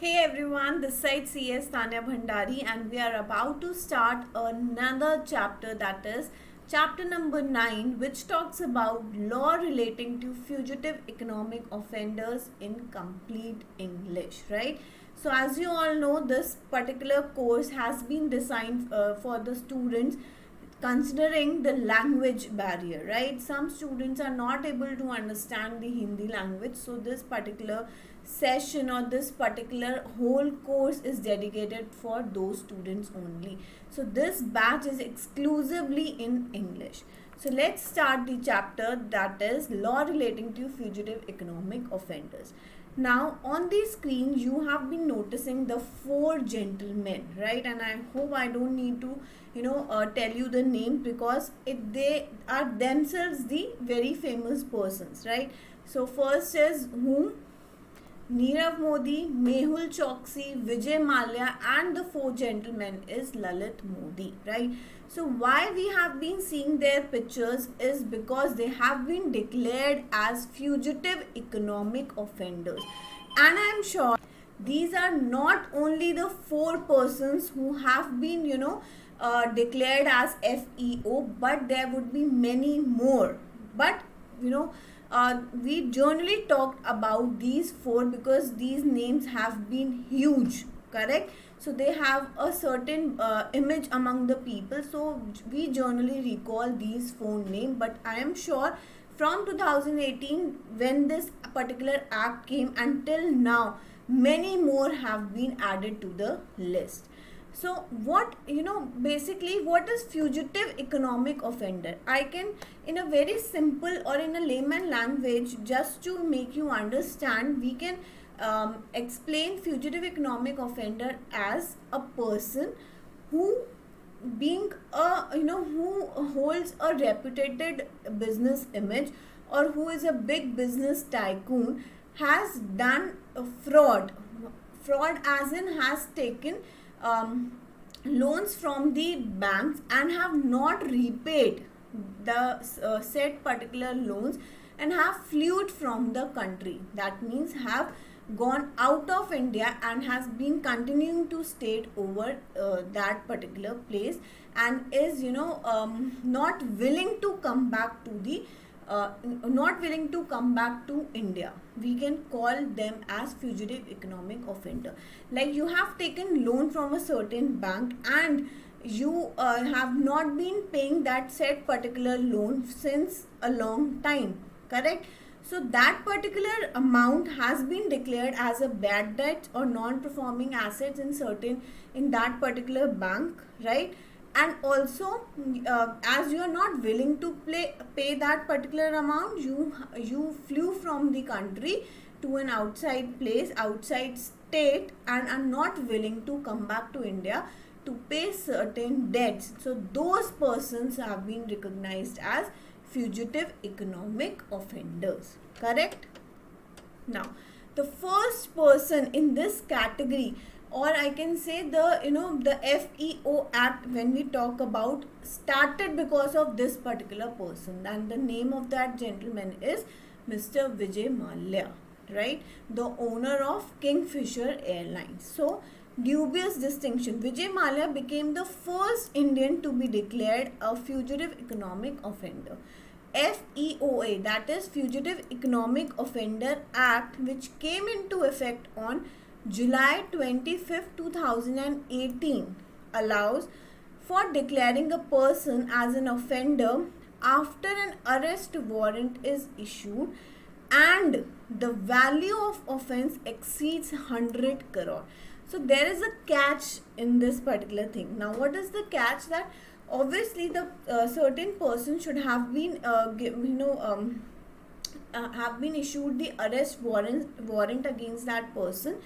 Hey everyone, this side CS Tanya Bhandari, and we are about to start another chapter, that is chapter number 9, which talks about law relating to fugitive economic offenders in complete English, right? So as you all know, this particular course has been designed for the students considering the language barrier, right? Some students are not able to understand the Hindi language, so this particular session or this particular whole course is dedicated for those students only. So this batch is exclusively in English. So let's start the chapter, that is law relating to fugitive economic offenders. Now on the screen you have been noticing the four gentlemen, right? And I hope I don't need to tell you the names, because they are themselves the very famous persons, right? So first is whom? Nirav Modi, Mehul Choksi, Vijay Mallya, and the four gentlemen is Lalit Modi, right? So why we have been seeing their pictures is because they have been declared as fugitive economic offenders. And I am sure these are not only the four persons who have been, declared as FEO, but there would be many more. But, we generally talked about these four because these names have been huge, correct? So they have a certain image among the people, so we generally recall these four names. But I am sure from 2018, when this particular act came, until now many more have been added to the list. So what, basically what is fugitive economic offender? I can, in a very simple or in a layman language, just to make you understand, we can explain fugitive economic offender as a person who, being a, who holds a reputed business image, or who is a big business tycoon, has done a fraud as in has taken loans from the banks and have not repaid the said particular loans, and have fled from the country. That means have gone out of India and has been continuing to stay over that particular place, and is not willing to come back to the not willing to come back to India. We can call them as fugitive economic offender. Like, you have taken loan from a certain bank and you have not been paying that said particular loan since a long time, correct? So that particular amount has been declared as a bad debt or non-performing assets in that particular bank, right? And also, as you are not willing to pay that particular amount, you flew from the country to an outside place, outside state, and are not willing to come back to India to pay certain debts. So those persons have been recognized as fugitive economic offenders, correct? Now the first person in this category, or I can say the FEO Act, when we talk about, started because of this particular person, and the name of that gentleman is Mr. Vijay Mallya, right? The owner of Kingfisher Airlines. So dubious distinction, Vijay Mallya became the first Indian to be declared a fugitive economic offender. FEOA, that is Fugitive Economic Offender Act, which came into effect on July 25th, 2018, allows for declaring a person as an offender after an arrest warrant is issued and the value of offense exceeds 100 crore. So there is a catch in this particular thing. Now what is the catch? That obviously the certain person should have been have been issued the arrest warrant against that person,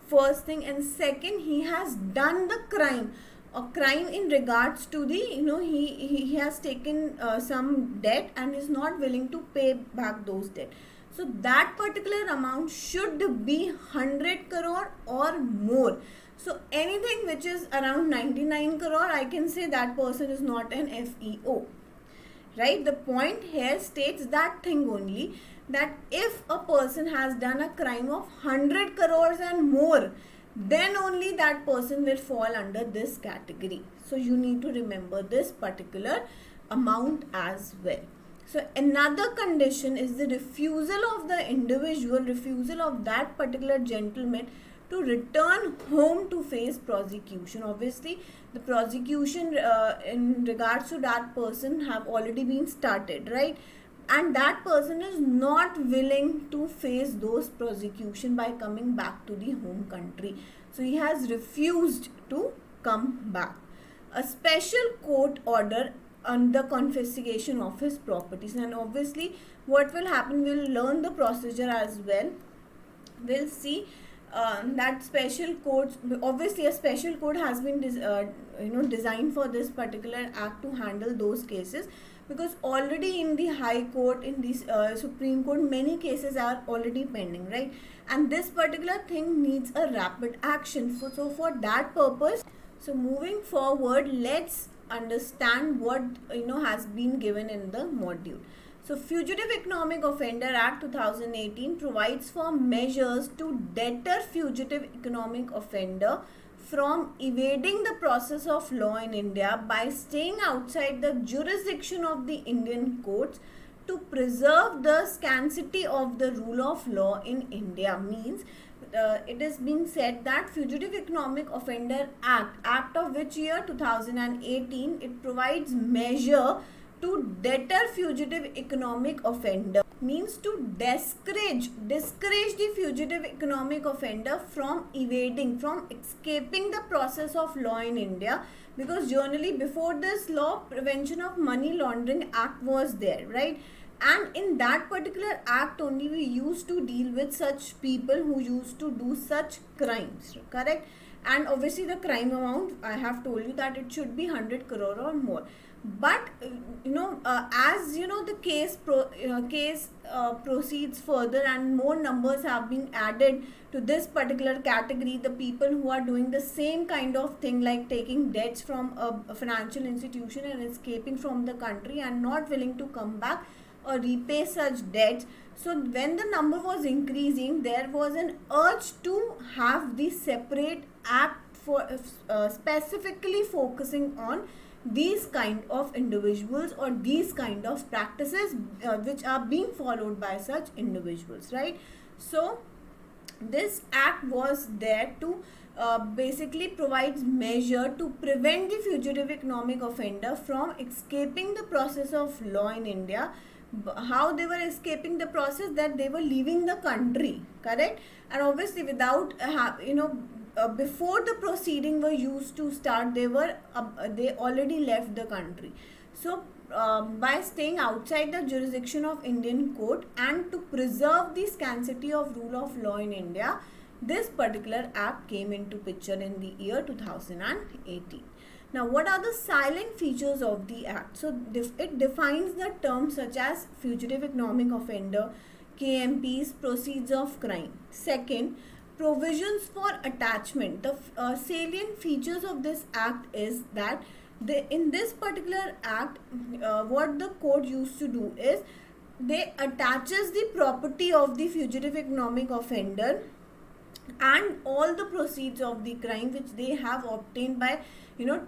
first thing, and second, he has done the crime, a crime in regards to the, he has taken some debt and is not willing to pay back those debt. So that particular amount should be 100 crore or more. So anything which is around 99 crore, I can say that person is not an FEO, right? The point here states that thing only, that if a person has done a crime of 100 crores and more, then only that person will fall under this category. So you need to remember this particular amount as well. So another condition is the refusal of the individual, refusal of that particular gentleman to return home to face prosecution. Obviously the prosecution in regards to that person have already been started, right? And that person is not willing to face those prosecution by coming back to the home country. So he has refused to come back. A special court order on the confiscation of his properties. And obviously what will happen, we'll learn the procedure as well. We'll see that special courts, obviously a special court has been designed for this particular act to handle those cases, because already in the high court, in the supreme court, many cases are already pending, right? And this particular thing needs a rapid action. So for that purpose, so moving forward, let's understand what has been given in the module. So Fugitive Economic Offender Act 2018 provides for measures to deter fugitive economic offender from evading the process of law in India by staying outside the jurisdiction of the Indian courts to preserve the scarcity of the rule of law in India. Means it is being said that Fugitive Economic Offender Act of which year, 2018, it provides measure to deter fugitive economic offender, means to discourage the fugitive economic offender from evading, from escaping the process of law in India. Because generally before this law, Prevention of Money Laundering Act was there, right? And in that particular act only we used to deal with such people who used to do such crimes, correct? And obviously the crime amount, I have told you that it should be 100 crore or more. But as the case proceeds further and more numbers have been added to this particular category, the people who are doing the same kind of thing, like taking debts from a financial institution and escaping from the country and not willing to come back or repay such debts. So when the number was increasing, there was an urge to have the separate act for specifically focusing on these kind of individuals or these kind of practices which are being followed by such individuals, right? So this act was there to basically provides measure to prevent the fugitive economic offender from escaping the process of law in India. How they were escaping the process? That they were leaving the country, correct? And obviously without before the proceeding were used to start, they already left the country. So by staying outside the jurisdiction of Indian court and to preserve the scarcity of rule of law in India, this particular act came into picture in the year 2018. Now, what are the silent features of the act? So it defines the terms such as fugitive economic offender, KMPs, proceeds of crime. Second, provisions for attachment. The salient features of this act is that in this particular act, what the court used to do is they attaches the property of the fugitive economic offender and all the proceeds of the crime which they have obtained by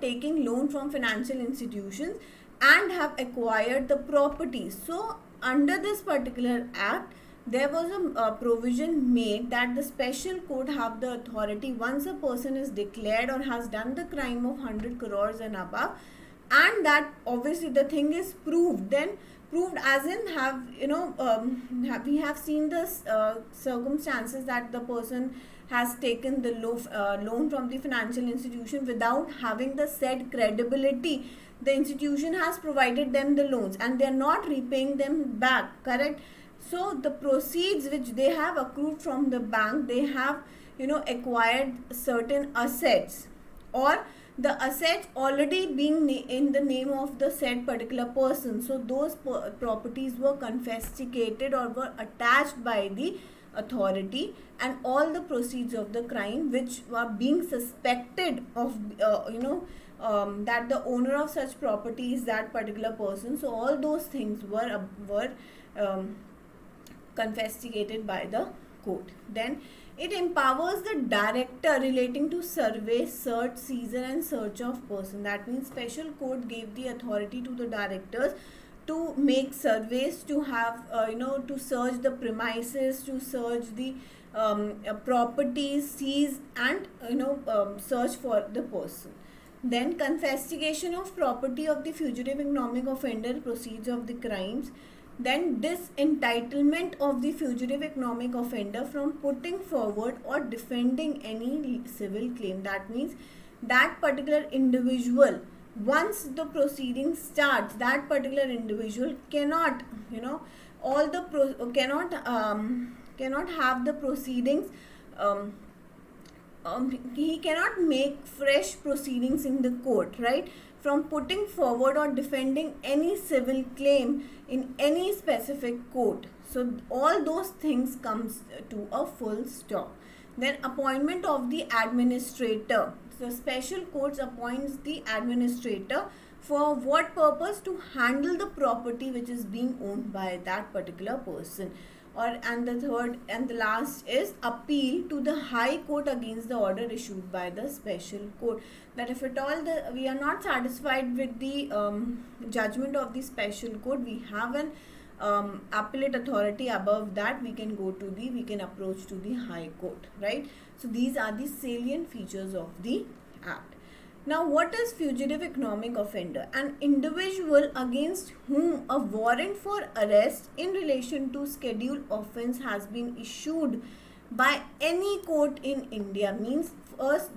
taking loan from financial institutions and have acquired the property. So under this particular act, there was a provision made that the special court have the authority, once a person is declared or has done the crime of 100 crores and above, and that obviously the thing is proved, then proved as in we have seen the circumstances that the person has taken the loan from the financial institution without having the said credibility. The institution has provided them the loans and they are not repaying them back, correct? So the proceeds which they have accrued from the bank, they have acquired certain assets, or the assets already being in the name of the said particular person. So those properties were confiscated or were attached by the authority, and all the proceeds of the crime which were being suspected of that the owner of such property is that particular person. So all those things were confiscated by the court. Then It empowers the director relating to survey, search, seizure and search of person. That means special code gave the authority to the directors to make surveys, to have to search the premises, to search the properties, seize and search for the person. Then confiscation of property of the fugitive economic offender proceeds of the crimes. Then disentitlement of the fugitive economic offender from putting forward or defending any civil claim. That means that particular individual, once the proceeding starts, that particular individual cannot cannot have the proceedings, he cannot make fresh proceedings in the court, right, from putting forward or defending any civil claim in any specific court. So all those things comes to a full stop. Then appointment of the administrator. So special courts appoints the administrator for what purpose? To handle the property which is being owned by that particular person. And the third and the last is appeal to the High Court against the order issued by the special court. That if at all we are not satisfied with the judgment of the special court, we have an appellate authority above that. We can approach to the High Court, right? So these are the salient features of the Act. Now, what is fugitive economic offender? An individual against whom a warrant for arrest in relation to scheduled offence has been issued by any court in India. Means first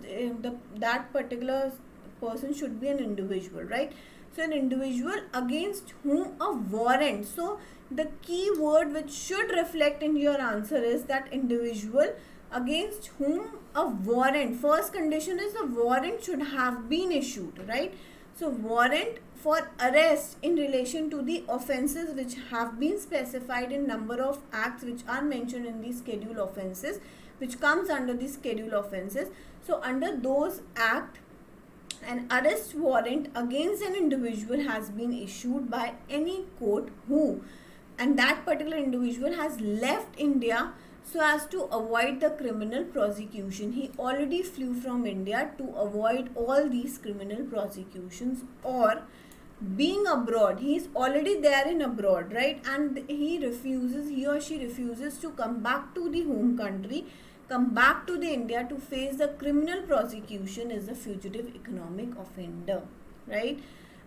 that particular person should be an individual, right? So an individual against whom a warrant. So the key word which should reflect in your answer is that individual against whom a warrant. First condition is the warrant should have been issued, right? So warrant for arrest in relation to the offences which have been specified in number of acts which are mentioned in the schedule offences, which comes under the schedule offences. So under those act, an arrest warrant against an individual has been issued by any court who, and that particular individual has left India so as to avoid the criminal prosecution. He already flew from India to avoid all these criminal prosecutions, or being abroad, he is already there in abroad, right, and he or she refuses to come back to the home country, come back to the India to face the criminal prosecution, is a fugitive economic offender, right?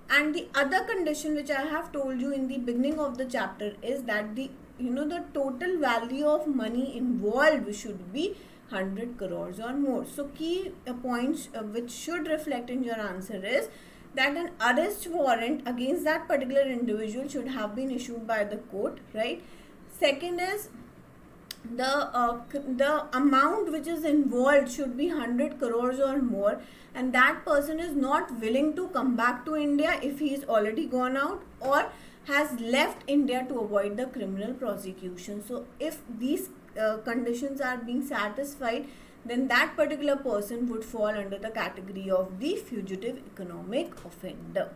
And the other condition which I have told you in the beginning of the chapter is that the total value of money involved should be 100 crores or more. So key points which should reflect in your answer is that an arrest warrant against that particular individual should have been issued by the court, right? Second is the amount which is involved should be 100 crores or more, and that person is not willing to come back to India if he is already gone out or has left India to avoid the criminal prosecution. So if these conditions are being satisfied, then that particular person would fall under the category of the fugitive economic offender.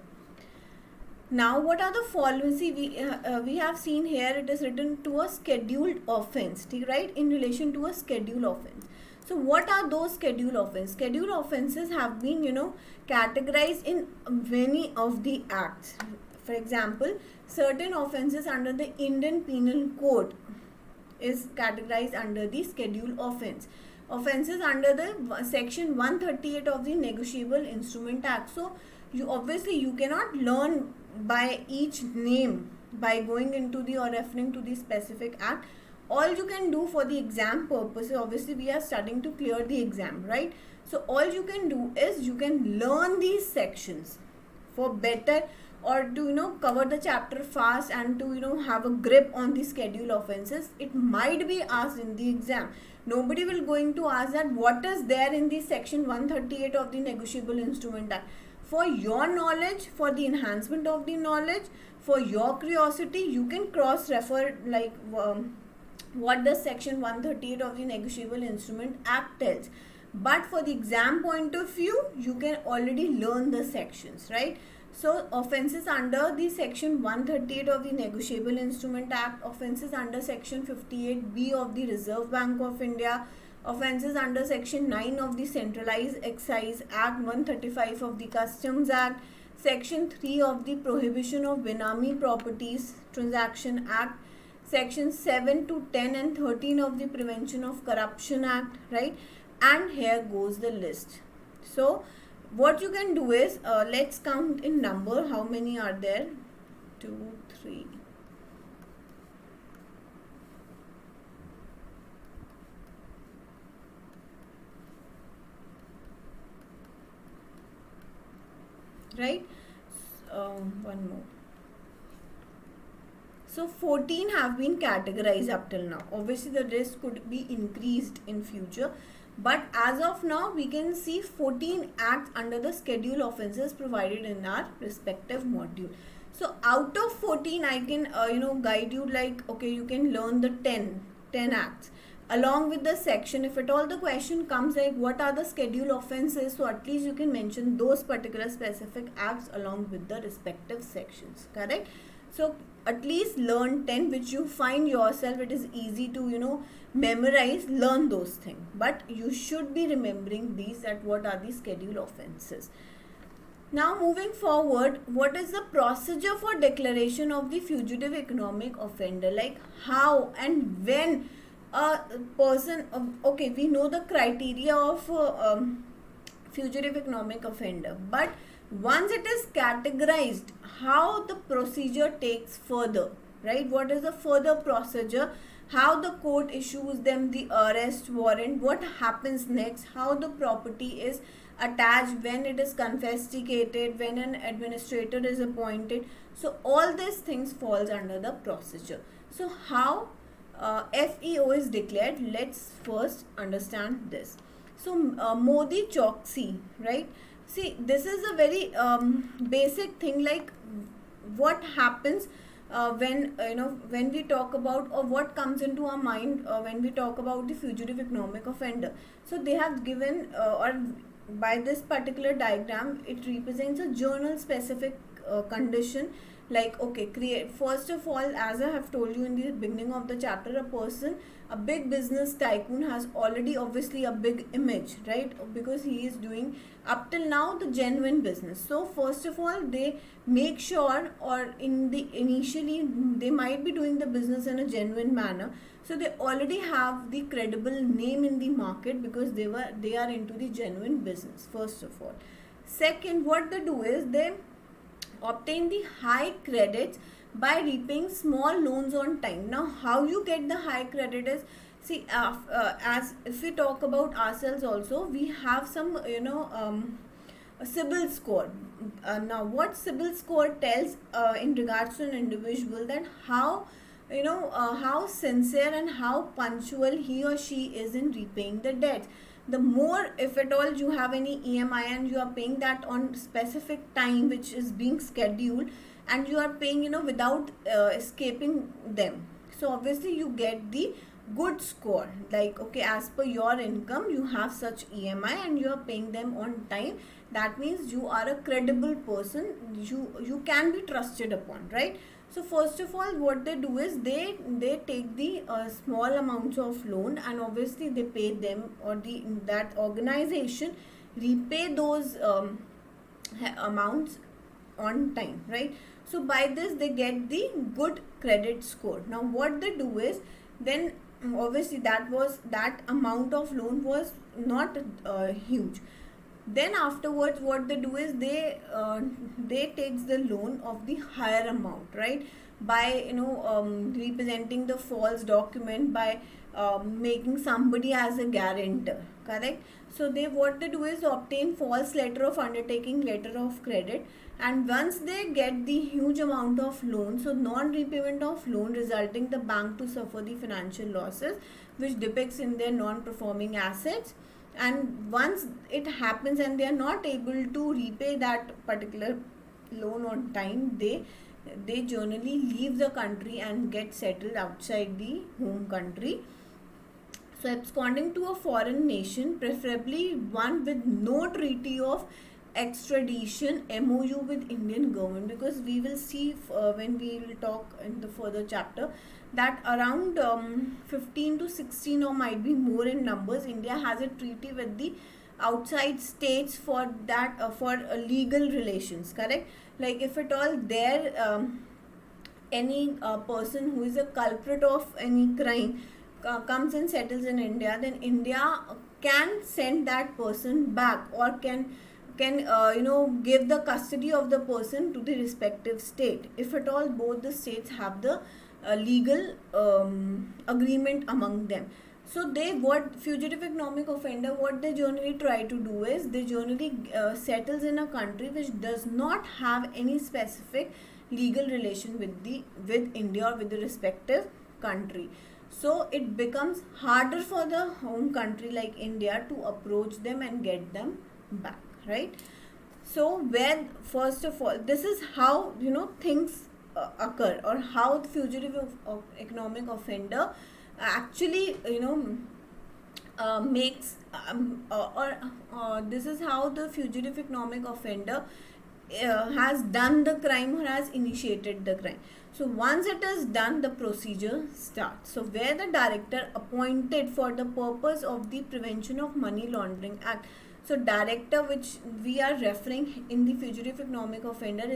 Now, what are the following? See, we have seen here it is written to a scheduled offence, right? In relation to a scheduled offence. So, what are those scheduled offences? Scheduled offences have been, categorized in many of the acts. For example, certain offences under the Indian Penal Code is categorized under the scheduled offence. Offences under the section 138 of the Negotiable Instrument Act. So, you cannot learn by each name by going into the or referring to the specific act. All you can do for the exam purposes, obviously we are studying to clear the exam, right? So all you can do is you can learn these sections for better, or to cover the chapter fast and to have a grip on the schedule offenses. It might be asked in the exam. Nobody will going to ask that what is there in the section 138 of the Negotiable Instrument Act. For your knowledge, for the enhancement of the knowledge, for your curiosity, you can cross refer like what the section 138 of the Negotiable Instrument Act tells. But for the exam point of view, you can already learn the sections, right? So offences under the section 138 of the Negotiable Instrument Act, offences under section 58B of the Reserve Bank of India, offences under section 9 of the Centralized Excise Act, 135 of the Customs Act, section 3 of the Prohibition of Benami Properties Transaction Act, section 7 to 10 and 13 of the Prevention of Corruption Act, right? And here goes the list. So what you can do is, let's count in number how many are there. 2, 3, right? One more. So 14 have been categorized up till now. Obviously the risk could be increased in future, but as of now we can see 14 acts under the schedule offences provided in our respective module. So out of 14 I can guide you, like, okay, you can learn the 10 acts along with the section. If at all the question comes like what are the schedule offences, so at least you can mention those particular specific acts along with the respective sections, correct? So at least learn 10 which you find yourself it is easy to memorize. Learn those things, but you should be remembering these, that what are the schedule offences. Now moving forward, what is the procedure for declaration of the fugitive economic offender? Like how and when a person, okay, we know the criteria of fugitive economic offender, but once it is categorized, how the procedure takes further, right? What is the further procedure? How the court issues them the arrest warrant, what happens next, how the property is attached, when it is confiscated, when an administrator is appointed. So all these things falls under the procedure. So how FEO is declared, let's first understand this. So Modi Choksi, right? See, this is a very basic thing, like what happens when we talk about, or what comes into our mind when we talk about the fugitive economic offender. So they have given or by this particular diagram, it represents a journal specific condition. Like, okay, create, first of all, as I have told you in the beginning of the chapter, a big business tycoon has already obviously a big image, right? Because he is doing up till now the genuine business. So first of all, they make sure, or initially they might be doing the business in a genuine manner. So they already have the credible name in the market because they are into the genuine business, first of all. Second, what they do is they obtain the high credits by repaying small loans on time. Now how you get the high credit is, see, as if we talk about ourselves also, we have some a CIBIL score. Now what CIBIL score tells in regards to an individual, that how how sincere and how punctual he or she is in repaying the debts. The more, if at all you have any EMI and you are paying that on specific time which is being scheduled, and you are paying without escaping them, so obviously you get the good score, like, okay, as per your income you have such EMI and you are paying them on time. That means you are a credible person, you can be trusted upon, right? So first of all, what they do is they take the small amounts of loan, and obviously they pay them, or that organization repay those amounts on time, right? So by this they get the good credit score. Now what they do is, then obviously that amount of loan was not huge. Then afterwards what they do is they takes the loan of the higher amount, right? By representing the false document, by making somebody as a guarantor, correct? So what they do is obtain false letter of undertaking, letter of credit, and once they get the huge amount of loan, so non-repayment of loan resulting the bank to suffer the financial losses which depicts in their non-performing assets. And once it happens and they are not able to repay that particular loan on time, they generally leave the country and get settled outside the home country. So absconding to a foreign nation, preferably one with no treaty of extradition MOU with Indian government, because we will see when we will talk in the further chapter that around 15 to 16 or might be more in numbers, India has a treaty with the outside states for that for legal relations, correct? Like if at all there any person who is a culprit of any crime comes and settles in India, then India can send that person back, or can give the custody of the person to the respective state, if at all both the states have the legal agreement among them. So they, what fugitive economic offender, what they generally try to do is they generally settles in a country which does not have any specific legal relation with India or with the respective country. So it becomes harder for the home country like India to approach them and get them back, right? So where, first of all, this is how things occur, or how the fugitive of economic offender actually makes or this is how the fugitive economic offender has done the crime or has initiated the crime. So once it is done, the procedure starts. So where the director appointed for the purpose of the Prevention of Money Laundering Act. So director which we are referring in the fugitive economic offender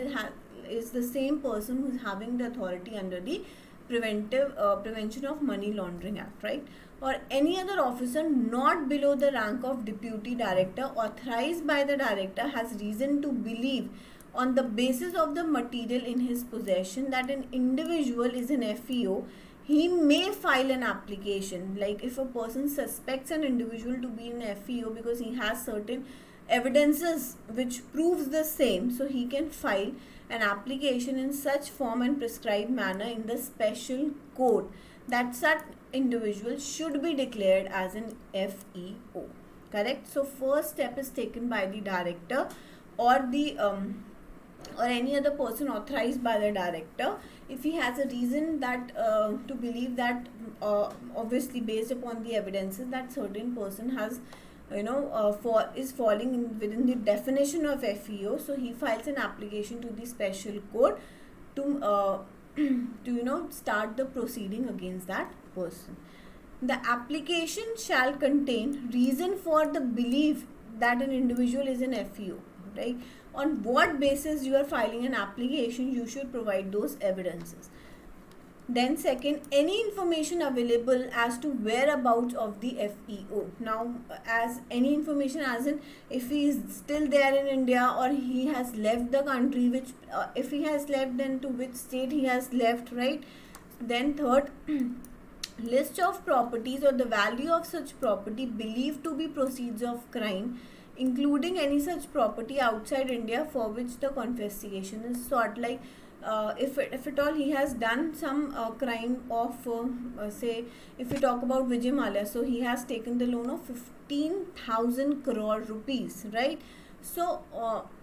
is the same person who is having the authority under the Prevention of Money Laundering Act, right? Or any other officer not below the rank of deputy director authorized by the director has reason to believe on the basis of the material in his possession that an individual is an FEO, he may file an application. Like if a person suspects an individual to be an FEO because he has certain evidences which proves the same, so he can file an application in such form and prescribed manner in the special code that such individual should be declared as an FEO, correct? So first step is taken by the director or the or any other person authorized by the director if he has a reason that to believe that obviously based upon the evidences that certain person has is falling within the definition of FEO, so he files an application to the special court to to start the proceeding against that person. The application shall contain reason for the belief that an individual is an FEO, right? On what basis you are filing an application, you should provide those evidences. Then second, any information available as to whereabouts of the FEO. Now, as any information as in if he is still there in India or he has left the country, which if he has left, then to which state he has left, right? Then third, list of properties or the value of such property believed to be proceeds of crime, including any such property outside India for which the confiscation is sought. Like if at all he has done some crime of say if we talk about Vijay Mallya, so he has taken the loan of 15,000 crore rupees, right? So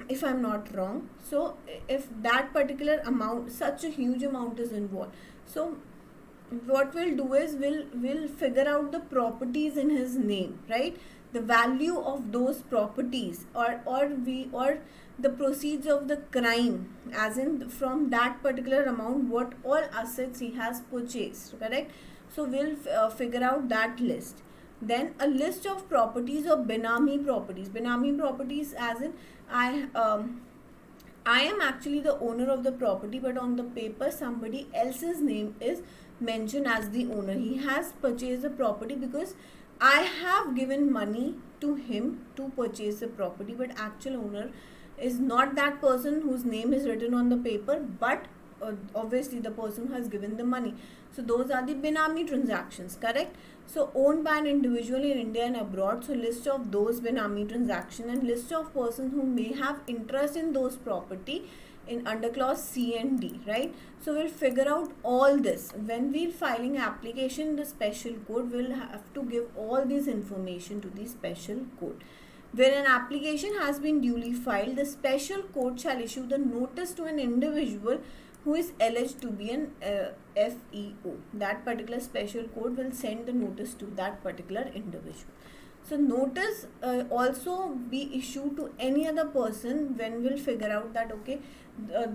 if I'm not wrong, so if that particular amount, such a huge amount is involved, so what we'll do is we'll figure out the properties in his name, right? The value of those properties or the proceeds of the crime, as in from that particular amount what all assets he has purchased, correct? So we'll figure out that list. Then a list of properties or Benami properties as in I am actually the owner of the property, but on the paper somebody else's name is mentioned as the owner. He has purchased the property because I have given money to him to purchase the property, but actual owner is not that person whose name is written on the paper, but obviously the person who has given the money. So those are the Benami transactions, correct? So owned by an individual in India and abroad. So list of those Benami transactions and list of persons who may have interest in those property in under clause C and D, right? So we'll figure out all this. When we're filing application in the special code, we'll have to give all this information to the special code. Where an application has been duly filed, the special code shall issue the notice to an individual who is alleged to be an FEO. That particular special code will send the notice to that particular individual. So notice also be issued to any other person when we'll figure out that okay,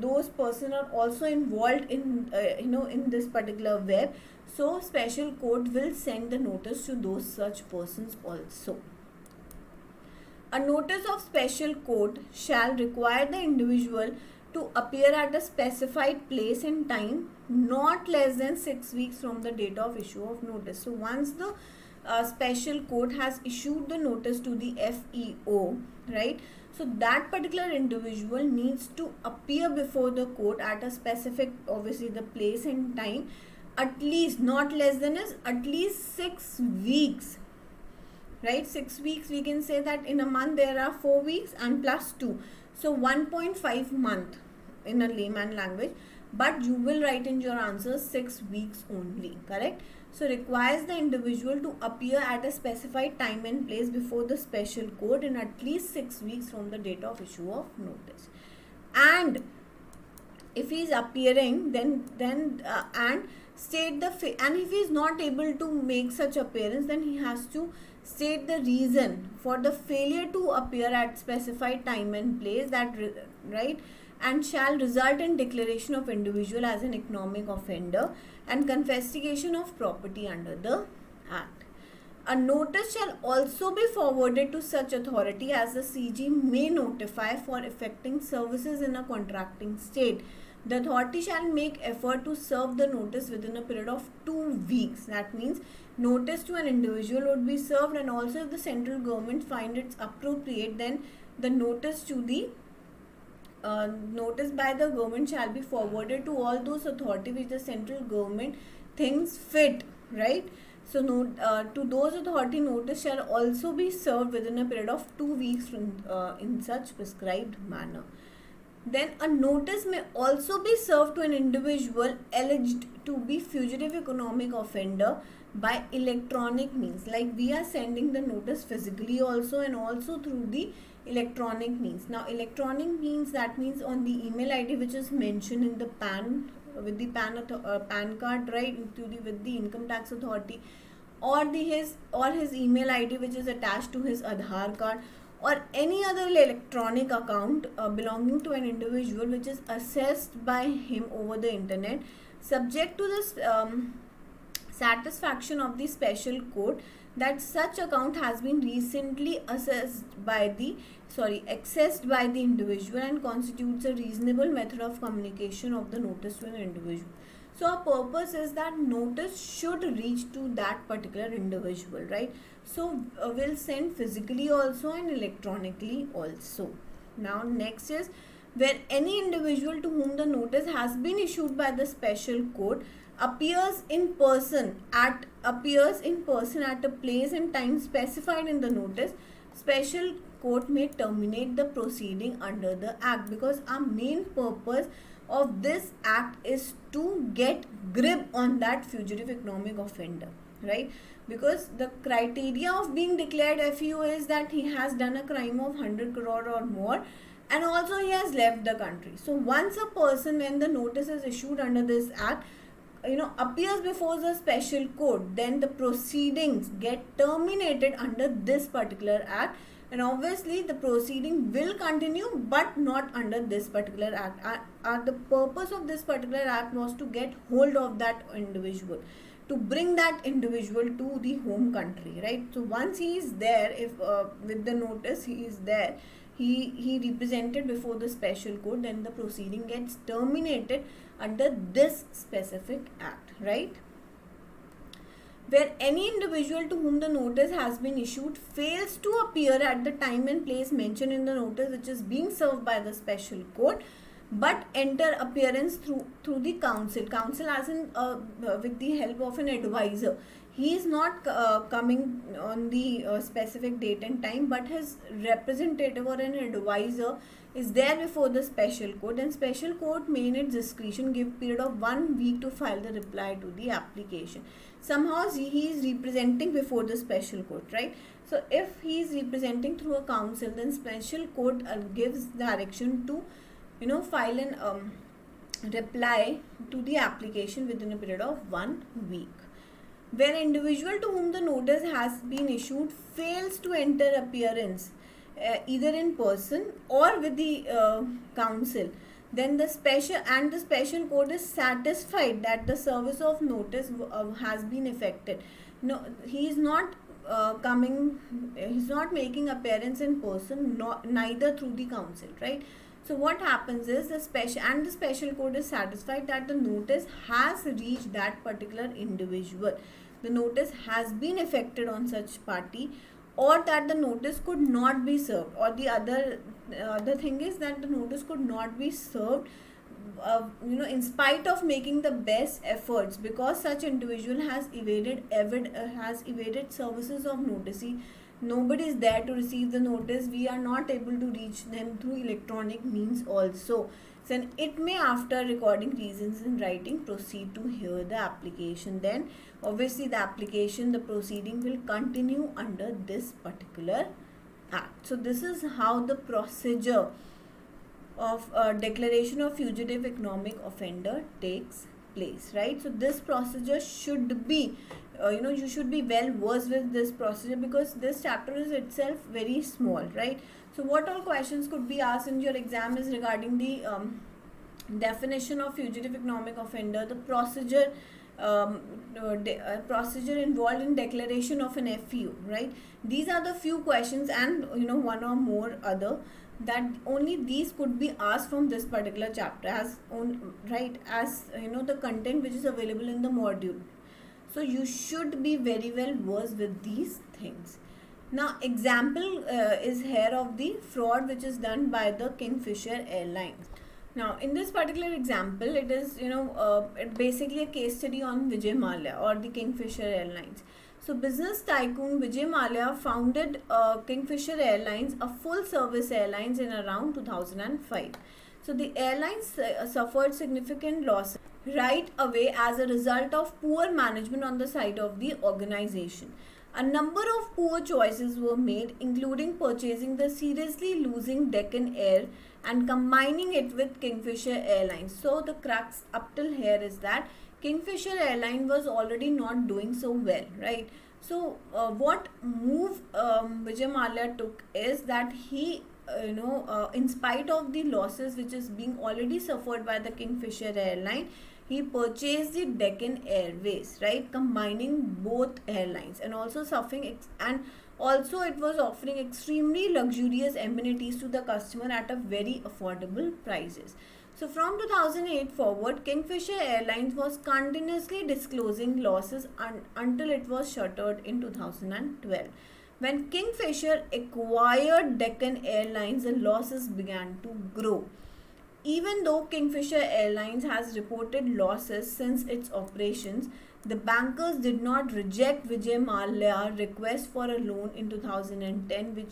those person are also involved in in this particular web. So special court will send the notice to those such persons also. A notice of special court shall require the individual to appear at a specified place and time not less than 6 weeks from the date of issue of notice. So once the special court has issued the notice to the FEO, right? So that particular individual needs to appear before the court at a specific, obviously the place and time, at least, not less than, is at least 6 weeks, right? 6 weeks, we can say that in a month there are 4 weeks and plus 2, so 1.5 month in a layman language, but you will write in your answer 6 weeks only, correct? So requires the individual to appear at a specified time and place before the special court in at least 6 weeks from the date of issue of notice. And if he is appearing, then and state the and if he is not able to make such appearance, then he has to state the reason for the failure to appear at specified time and place, that right, and shall result in declaration of individual as an economic offender and confiscation of property under the act. A notice shall also be forwarded to such authority as the CG may notify for effecting services in a contracting state. The authority shall make effort to serve the notice within a period of 2 weeks. That means notice to an individual would be served, and also if the central government find it appropriate, then the notice to the notice by the government shall be forwarded to all those authority which the central government thinks fit, right? So to those authority, notice shall also be served within a period of 2 weeks in such prescribed manner. Then a notice may also be served to an individual alleged to be fugitive economic offender by electronic means. Like we are sending the notice physically also, and also through the electronic means. Now electronic means, that means on the email ID which is mentioned in the PAN, with the PAN card, right, with the income tax authority, or his email ID which is attached to his Aadhaar card, or any other electronic account belonging to an individual which is assessed by him over the internet, subject to this satisfaction of the special court that such account has been recently accessed by the individual and constitutes a reasonable method of communication of the notice to an individual. So our purpose is that notice should reach to that particular individual, right? So we'll send physically also and electronically also. Now next is where any individual to whom the notice has been issued by the special court appears in person at a place and time specified in the notice, special court may terminate the proceeding under the act, because our main purpose of this act is to get grip on that fugitive economic offender, right? Because the criteria of being declared FEO is that he has done a crime of 100 crore or more, and also he has left the country. So once a person, when the notice is issued under this act, appears before the special court, then the proceedings get terminated under this particular act, and obviously the proceeding will continue but not under this particular act. The purpose of this particular act was to get hold of that individual, to bring that individual to the home country, right? So once he is there, if with the notice he is there, he represented before the special court, then the proceeding gets terminated under this specific act, right? Where any individual to whom the notice has been issued fails to appear at the time and place mentioned in the notice which is being served by the special court, but enter appearance through the counsel as in with the help of an advisor. He is not coming on the specific date and time, but his representative or an advisor is there before the special court, and special court may in its discretion give period of 1 week to file the reply to the application. Somehow he is representing before the special court, right? So if he is representing through a counsel, then special court gives direction to file an reply to the application within a period of 1 week. When individual to whom the notice has been issued fails to enter appearance either in person or with the council, then the special court is satisfied that the service of notice has been effected. No, he is not coming, he's not making appearance in person, neither through the council, right? So what happens is the special court is satisfied that the notice has reached that particular individual, the notice has been effected on such party, or that the notice could not be served, or the other thing is that the notice could not be served in spite of making the best efforts, because such individual has evaded services of notice. Nobody is there to receive the notice, we are not able to reach them through electronic means also. Then it may, after recording reasons in writing, proceed to hear the application. Then obviously the proceeding will continue under this particular act. So this is how the procedure of declaration of fugitive economic offender takes place, right? So this procedure should be you should be well versed with this procedure, because this chapter is itself very small, right? So what all questions could be asked in your exam is regarding the definition of fugitive economic offender, the procedure procedure involved in declaration of an FEO, right? These are the few questions, and one or more other, that only these could be asked from this particular chapter, as the content which is available in the module. So you should be very well versed with these things. Now example is here of the fraud which is done by the Kingfisher Airlines. Now in this particular example, it is basically a case study on Vijay Mallya or the Kingfisher Airlines. So business tycoon Vijay Mallya founded Kingfisher Airlines, a full service airlines, in around 2005. So the airlines suffered significant losses right away as a result of poor management on the side of the organization. A number of poor choices were made, including purchasing the seriously losing Deccan Air and combining it with Kingfisher Airlines. So the crux up till here is that Kingfisher Airline was already not doing so well, right? So what move Vijay Mallya took is that he in spite of the losses which is being already suffered by the Kingfisher Airline, he purchased the Deccan Airways, right, combining both airlines, and also it was offering extremely luxurious amenities to the customer at a very affordable prices. So from 2008 forward, Kingfisher Airlines was continuously disclosing losses until it was shuttered in 2012. When Kingfisher acquired Deccan Airlines, the losses began to grow. Even though Kingfisher Airlines has reported losses since its operations, the bankers did not reject Vijay Mallya's request for a loan in 2010,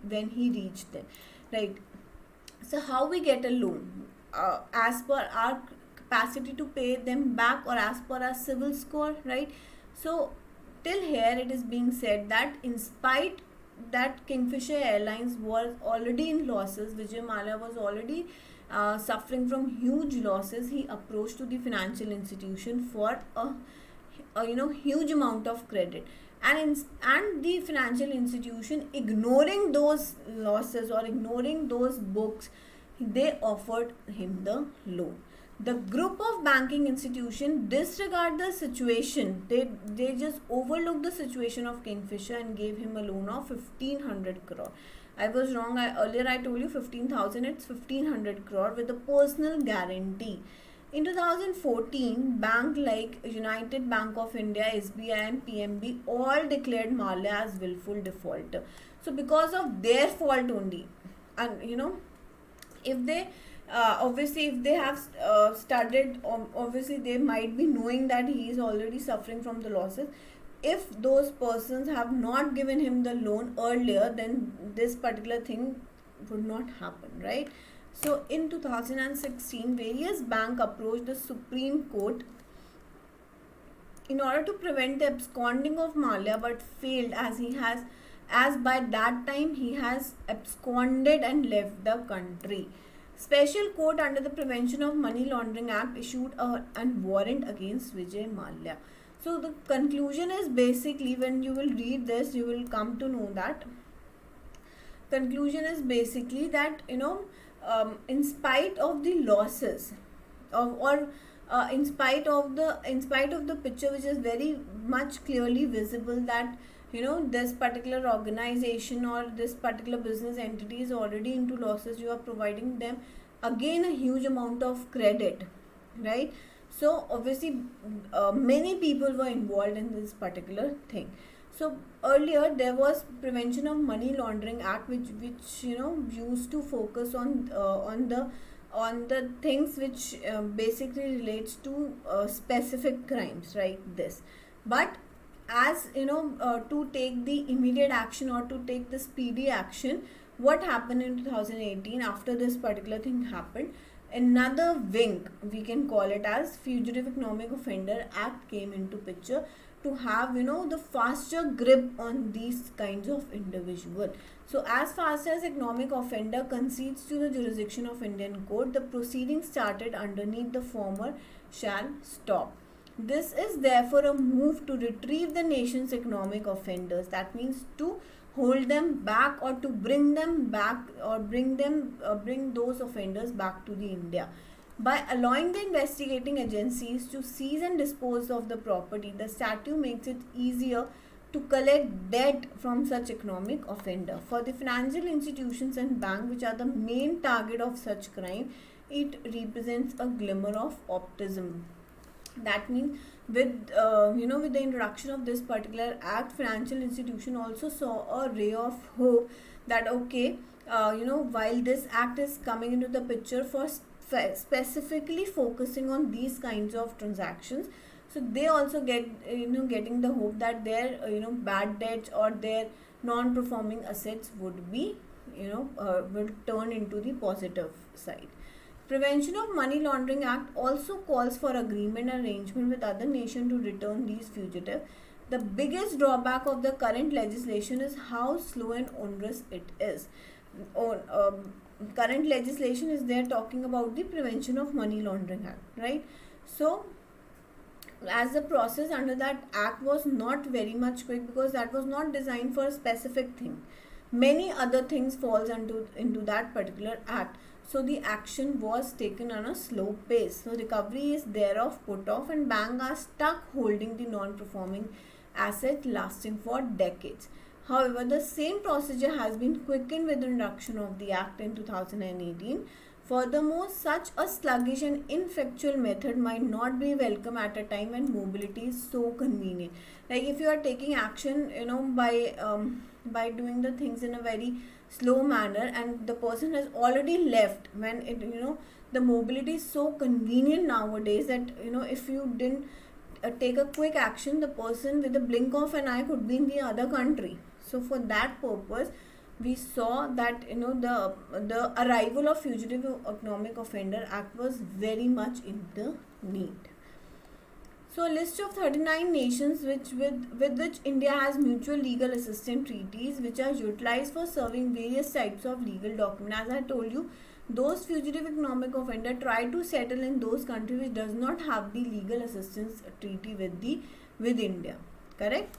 when he reached them, right? So how we get a loan? As per our capacity to pay them back, or as per our civil score, right? So till here it is being said that in spite that Kingfisher Airlines was already in losses, Vijay Mallya was already suffering from huge losses, he approached to the financial institution for a huge amount of credit, and the financial institution, ignoring those losses or ignoring those books, they offered him the loan. The group of banking institution disregard the situation. They just overlooked the situation of Kingfisher and gave him a loan of 1500 crore. I was wrong. Earlier I told you 15,000. It's 1500 crore with a personal guarantee. In 2014, bank like United Bank of India, SBI and PNB all declared Mallya as willful defaulter. So because of their fault only, and if they obviously if they have started, obviously they might be knowing that he is already suffering from the losses. If those persons have not given him the loan earlier, then this particular thing would not happen, right? So in 2016, various banks approached the Supreme Court in order to prevent the absconding of Mallya, but failed, as by that time he has absconded and left the country. Special court under the Prevention of Money Laundering Act issued a warrant against Vijay Mallya. So the conclusion is basically, when you will read this, you will come to know that conclusion is basically that, in spite of the losses of, or in spite of the picture which is very much clearly visible, that this particular organization or this particular business entity is already into losses, you are providing them again a huge amount of credit, right? So obviously many people were involved in this particular thing. So earlier there was Prevention of Money Laundering Act, which used to focus on the things which basically relates to specific crimes, right? This, but as to take the immediate action or to take the speedy action, what happened in 2018 after this particular thing happened? Another wing, we can call it as Fugitive Economic Offender Act, came into picture to have the faster grip on these kinds of individual. So as fast as economic offender concedes to the jurisdiction of Indian court, the proceedings started underneath the former shall stop. This is therefore a move to retrieve the nation's economic offenders. That means to hold them back, or to bring them back, or bring those offenders back to the India. By allowing the investigating agencies to seize and dispose of the property, the statute makes it easier to collect debt from such economic offender. For the financial institutions and banks, which are the main target of such crime, it represents a glimmer of optimism. That means with with the introduction of this particular act, financial institution also saw a ray of hope that okay, while this act is coming into the picture for specifically focusing on these kinds of transactions, so they also get getting the hope that their bad debts or their non-performing assets would be will turn into the positive side. Prevention of Money Laundering Act also calls for agreement and arrangement with other nations to return these fugitives. The biggest drawback of the current legislation is how slow and onerous it is. Current legislation is there talking about the Prevention of Money Laundering Act, right? So as the process under that act was not very much quick, because that was not designed for a specific thing. Many other things falls into that particular act. So the action was taken on a slow pace. So recovery is thereof put off, and banks are stuck holding the non-performing asset lasting for decades. However, the same procedure has been quickened with the introduction of the Act in 2018. Furthermore, such a sluggish and ineffectual method might not be welcome at a time when mobility is so convenient. Like if you are taking action, by doing the things in a very slow manner, and the person has already left, when it the mobility is so convenient nowadays that if you didn't take a quick action, the person with a blink of an eye could be in the other country. So for that purpose, we saw that the arrival of Fugitive Economic Offender Act was very much in the need. So a list of 39 nations with which India has mutual legal assistance treaties, which are utilized for serving various types of legal documents. As I told you, those fugitive economic offender try to settle in those countries which does not have the legal assistance treaty with India. Correct?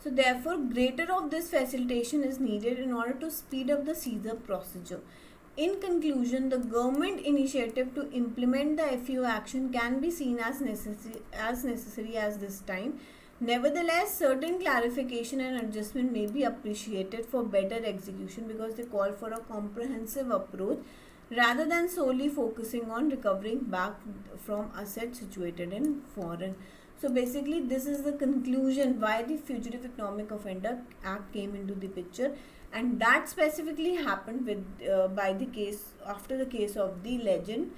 So therefore, greater of this facilitation is needed in order to speed up the seizure procedure. In conclusion, the government initiative to implement the FEO action can be seen as necessary as this time. Nevertheless, certain clarification and adjustment may be appreciated for better execution, because they call for a comprehensive approach rather than solely focusing on recovering back from assets situated in foreign. So basically, this is the conclusion why the Fugitive Economic Offender Act came into the picture, and that specifically happened with by the case, after the case of the legend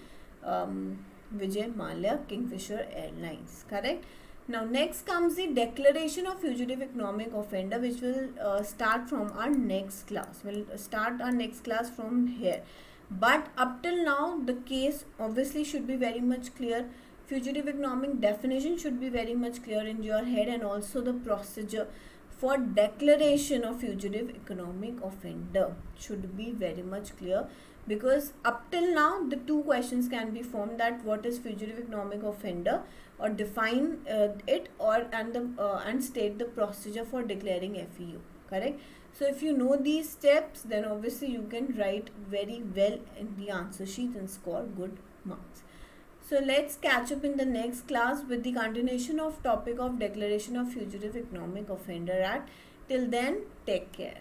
Vijay Mallya Kingfisher Airlines. Correct. Now next comes the declaration of fugitive economic offender, which will start from our next class. We'll start our next class from here. But up till now, the case obviously should be very much clear. Fugitive economic definition should be very much clear in your head, and also the procedure for declaration of fugitive economic offender. Should be very much clear, because up till now the two questions can be formed, that what is fugitive economic offender, or define it, or and state the procedure for declaring FEO, correct? So if you know these steps, then obviously you can write very well in the answer sheet and score good marks. So let's catch up in the next class with the continuation of topic of Declaration of Fugitive Economic Offender Act. Till then, take care.